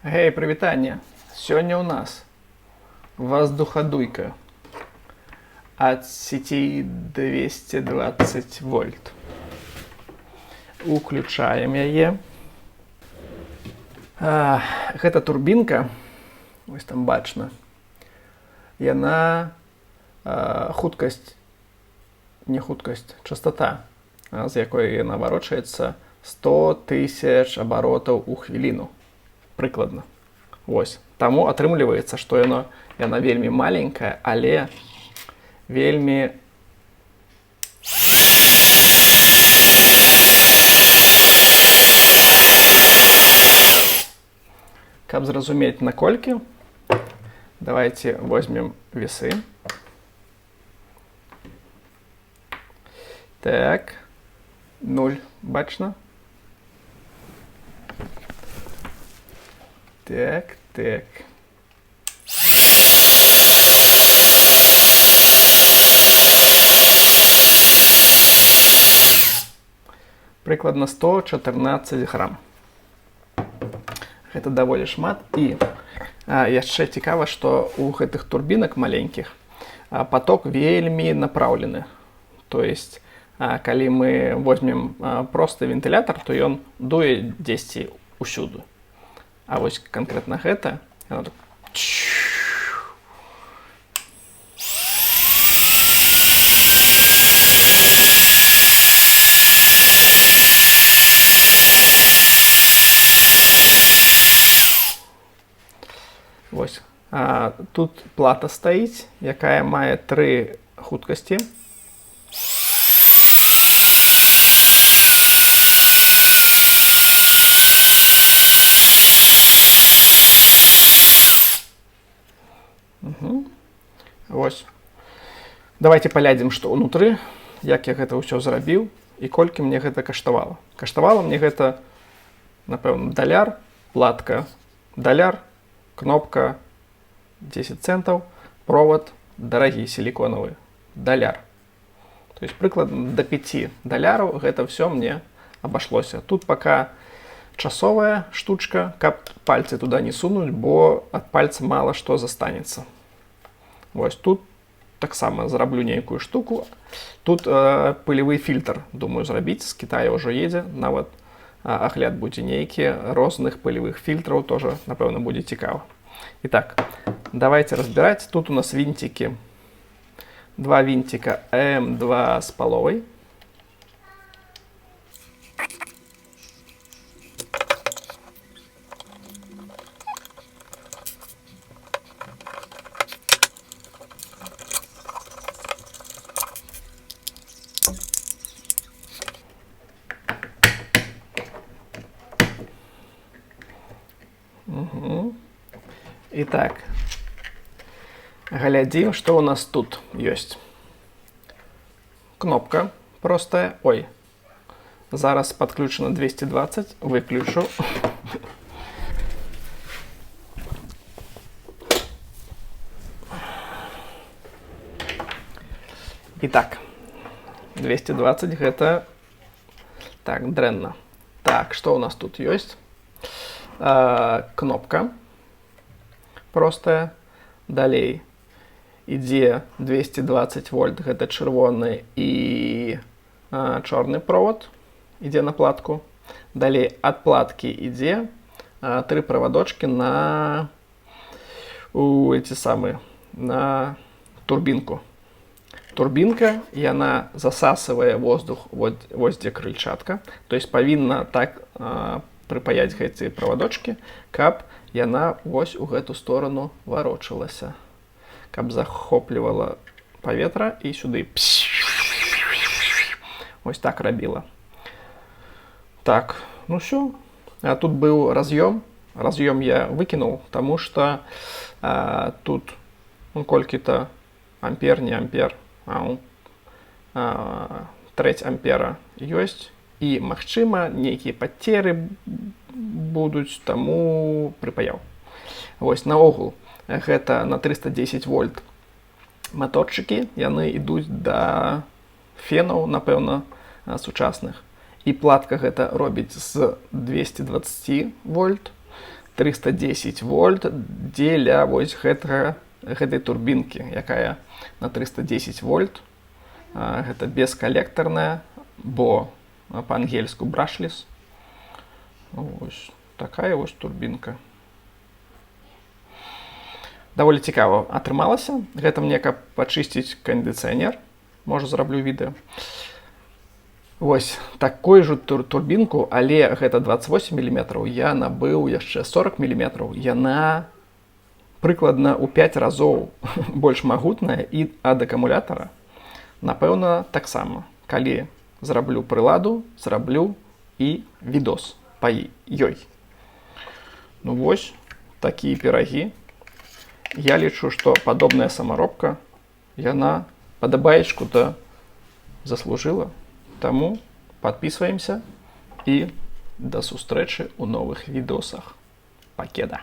Гей, прывітанне! Сёння ў нас воздуходуйка от сети 220 вольт. Уключаем яе. Гэта турбінка, ось там бачна. Яна частота, з якой яна варочаецца 100 000 абаротаў у хвіліну. Прыкладна. Вось. Таму атрымліваецца, што яна вельмі маленькая, але вельмі каб зразумець наколькі, давайте возьмем весы. Так. 0, бачна? Так. Прыкладна 114 грам. Гэта даволі шмат. І яшчэ цікава, што у гэтых турбінак маленькіх поток вельмі направлены. То есть, калі мы возьмем просты вентылятор, то ён дуе дзесьці усюды. А вось канкрэтна гэта, яно так... Вось. Тут плата стаіць, якая мае 3 хуткасці. Вось. Давайте паглядзім, што ўнутры, як я гэта ўсё зрабіў і колькі мне гэта каштавала. Каштавала мне гэта, напэўна, $1, платка $1, кнопка 10 центаў, провод дарагі сіліконавы $1. То есть прыкладна до $5 гэта ўсё мне абашлося. Тут пока часовая штучка, каб пальцы туда не сунуць, бо ад пальца мала што застанецца. Вось тут таксама зраблю нейкую штуку. Тут пылевы фільтр, думаю, зрабіць. З Китая ўжо едзе, нават агляд будзе нейкі розных пылевых фільтраў, тоже, напэўна, будзе цікава. Итак, давайте разбирать. Тут у нас винтики. 2 винтика М2 с половой. Итак, глядим, что у нас тут есть. Кнопка простая. Ой, зараз подключено 220, выключу. Итак, 220 это так, дрэнна. Так, что у нас тут есть? Кнопка простая. Далей ідзе 220 вольт, гэта чырвоны і чорны провод, ідзе на платку. Далей ад платкі ідзе 3 правадочки на на турбінку. Турбінка, яна засасывае воздух вось дзе крыльчатка, то есть павінна так прыпаяць гэтыя правадочки, каб яна вось у гэту сторону варочалася, каб захоплівала паветра і сюды ось так рабіла. Так, ну все. А тут быў раз'ём. Раз'ём я выкінуў, таму што тут колькі-то ампер, не ампер, трэць ампера ёсць. І, магчыма, нейкія пацеры будуць, таму прыпаяў. Вось, наогул, гэта на 310 вольт маторчыкі, яны ідуць да фенаў, напэўна, сучасных. І платка гэта робіць з 220 вольт, 310 вольт дзеля вось гэтай турбінкі, якая на 310 вольт. Гэта бескалекторная, бо па-ангельску brushless. Вось такая вось турбінка. Даволі цікава атрымалася. Гэта мне, каб пачысціць кандыцыянер. Можа, зраблю відэо. Вось такую ж турбінку, але гэта 28 мм, я набыў яшчэ 40 мм. Яна прыкладна ў 5 разоў больш магутная і ад акумулятара. Напэўна, таксама. Калі зраблю прыладу, зраблю і відос па ёй. Ну вось такія пірагі. Я лічу, што падобная самаробка, яна падабаечку-то заслужыла. Таму падпісваемся і да сустрэчы ў новых відосах. Пакеда!